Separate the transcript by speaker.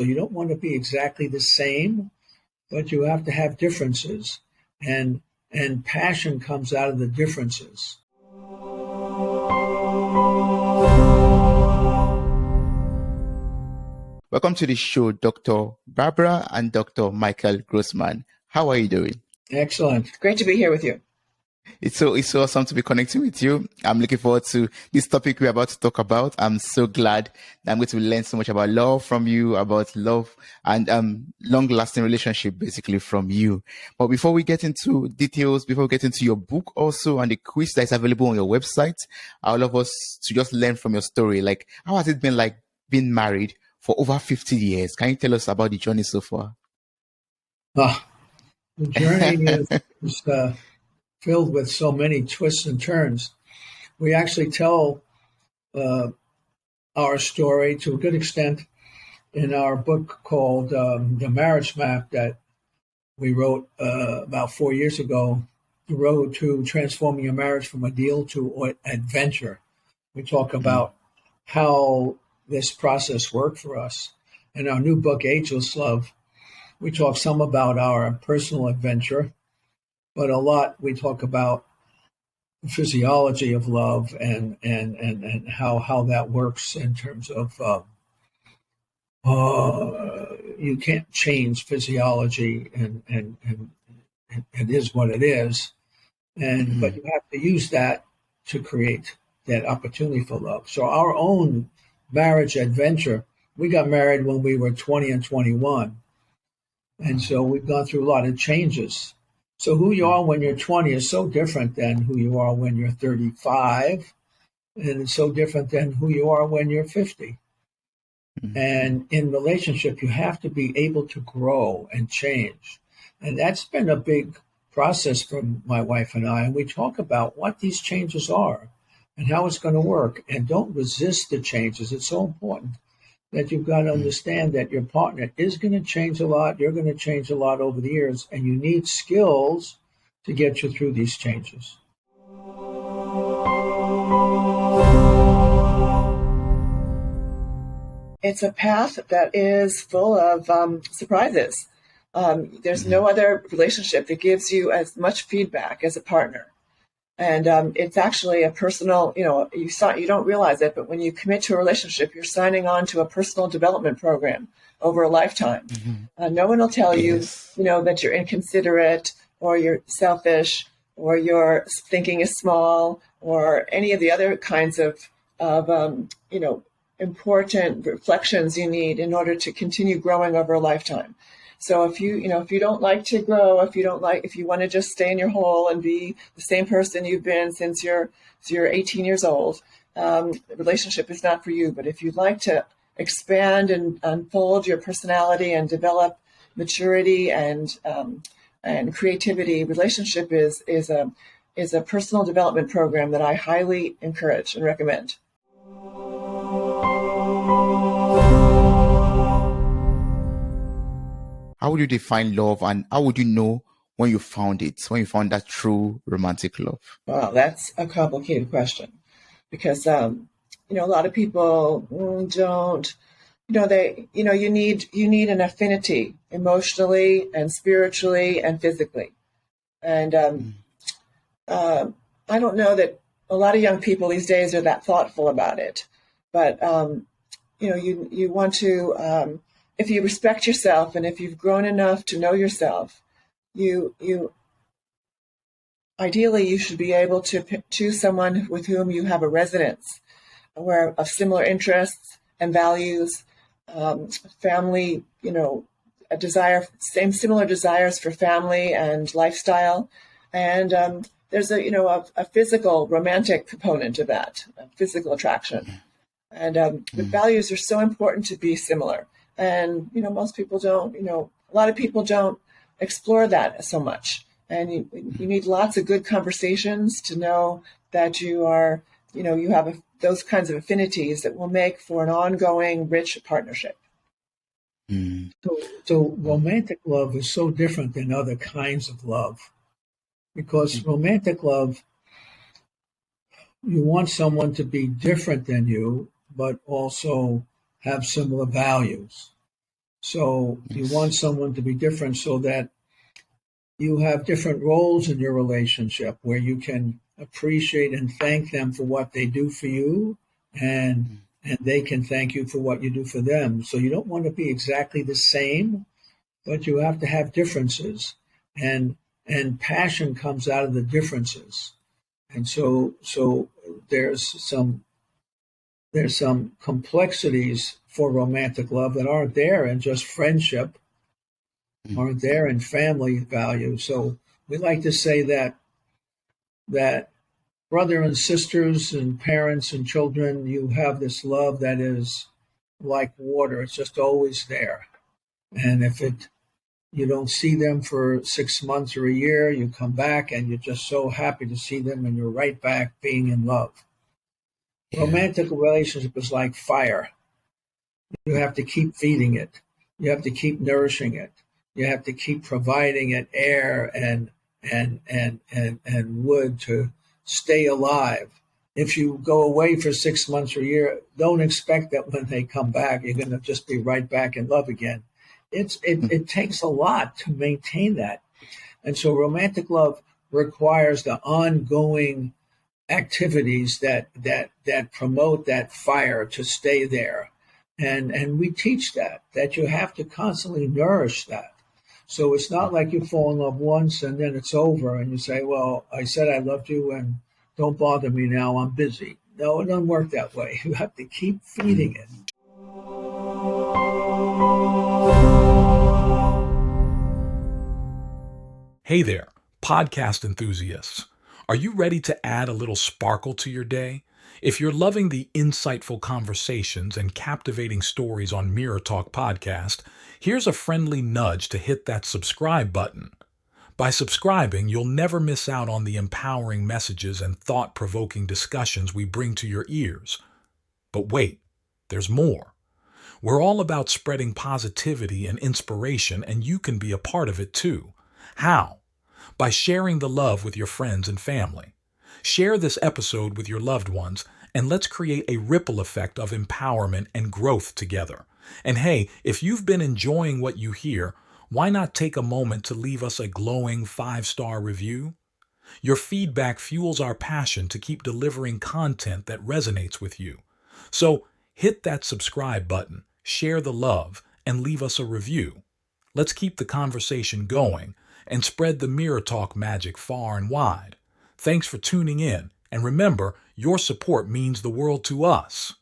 Speaker 1: So you don't want to be exactly the same, but you have to have differences. And passion comes out of the differences.
Speaker 2: Welcome to the show, Dr. Barbara and Dr. Michael Grossman. How are you doing?
Speaker 1: Excellent.
Speaker 3: Great to be here with you.
Speaker 2: It's so awesome to be connecting with you. I'm looking forward to this topic we're about to talk about. I'm so glad that I'm going to learn so much about love from you, about love and long-lasting relationship basically from you. But before we get into details, before we get into your book also and the quiz that is available on your website, I would love us to just learn from your story. Like, how has it been like being married for over 50 years? Can you tell us about the journey so far?
Speaker 1: The journey is filled with so many twists and turns. We actually tell our story to a good extent in our book called The Marriage Map that we wrote about 4 years ago, The Road to Transforming Your Marriage from Ideal to Adventure. We talk about how this process worked for us. In our new book, Ageless Love, we talk some about our personal adventure, but a lot we talk about the physiology of love and how that works in terms of you can't change physiology and it is what it is, but you have to use that to create that opportunity for love. So our own marriage adventure, we got married when we were 20 and 21. And so we've gone through a lot of changes. So who you are when you're 20 is so different than who you are when you're 35. And it's so different than who you are when you're 50. And in relationship, you have to be able to grow and change. And that's been a big process for my wife and I. And we talk about what these changes are and how it's going to work. And don't resist the changes. It's so important that you've got to understand that your partner is going to change a lot. You're going to change a lot over the years. And you need skills to get you through these changes.
Speaker 3: It's a path that is full of surprises. There's no other relationship that gives you as much feedback as a partner. And it's actually a personal, you don't realize it, but when you commit to a relationship, you're signing on to a personal development program over a lifetime. No one will tell you, that you're inconsiderate or you're selfish or your thinking is small or any of the other kinds of important reflections you need in order to continue growing over a lifetime. So if you don't like to grow, if you want to just stay in your hole and be the same person you've been since you're 18 years old, the relationship is not for you. But if you'd like to expand and unfold your personality and develop maturity and creativity, relationship is a personal development program that I highly encourage and recommend.
Speaker 2: How would you define love, and how would you know when you found it, when you found that true romantic love?
Speaker 3: Wow, that's a complicated question because, a lot of people don't, you need an affinity emotionally and spiritually and physically. And I don't know that a lot of young people these days are that thoughtful about it, but, you want to, if you respect yourself and if you've grown enough to know yourself, you ideally you should be able to choose someone with whom you have a resonance, where of similar interests and values, family, similar desires for family and lifestyle, and there's a physical romantic component to that, physical attraction, and the values are so important to be similar. And, most people don't, a lot of people don't explore that so much. And you need lots of good conversations to know that you are, you have those kinds of affinities that will make for an ongoing, rich partnership.
Speaker 1: So romantic love is so different than other kinds of love, because romantic love, you want someone to be different than you, but also have similar values. So you
Speaker 2: Yes.
Speaker 1: want someone to be different so that you have different roles in your relationship where you can appreciate and thank them for what they do for you, and and they can thank you for what you do for them. So you don't want to be exactly the same, but you have to have differences, and passion comes out of the differences. And so there's some complexities for romantic love that aren't there in just friendship,
Speaker 2: Mm.
Speaker 1: aren't there in family values. So we like to say that brother and sisters and parents and children, you have this love that is like water. It's just always there. And if it you don't see them for 6 months or a year, you come back and you're just so happy to see them and you're right back being in love.
Speaker 2: Yeah.
Speaker 1: Romantic relationship is like fire. You have to keep feeding it. You have to keep nourishing it. You have to keep providing it air and wood to stay alive. If you go away for 6 months or a year, don't expect that when they come back, you're going to just be right back in love again. It takes a lot to maintain that. And so romantic love requires the ongoing activities that promote that fire to stay there. And we teach that you have to constantly nourish that. So it's not like you fall in love once and then it's over and you say, well, I said I loved you and don't bother me now, I'm busy. No, it doesn't work that way. You have to keep feeding it.
Speaker 4: Hey there, podcast enthusiasts. Are you ready to add a little sparkle to your day? If you're loving the insightful conversations and captivating stories on Mirror Talk Podcast, here's a friendly nudge to hit that subscribe button. By subscribing, you'll never miss out on the empowering messages and thought provoking discussions we bring to your ears. But wait, there's more. We're all about spreading positivity and inspiration, and you can be a part of it too. How? By sharing the love with your friends and family. Share this episode with your loved ones, and let's create a ripple effect of empowerment and growth together. And hey, if you've been enjoying what you hear, why not take a moment to leave us a glowing 5-star review? Your feedback fuels our passion to keep delivering content that resonates with you. So hit that subscribe button, share the love, and leave us a review. Let's keep the conversation going and spread the Mirror Talk magic far and wide. Thanks for tuning in, and remember, your support means the world to us.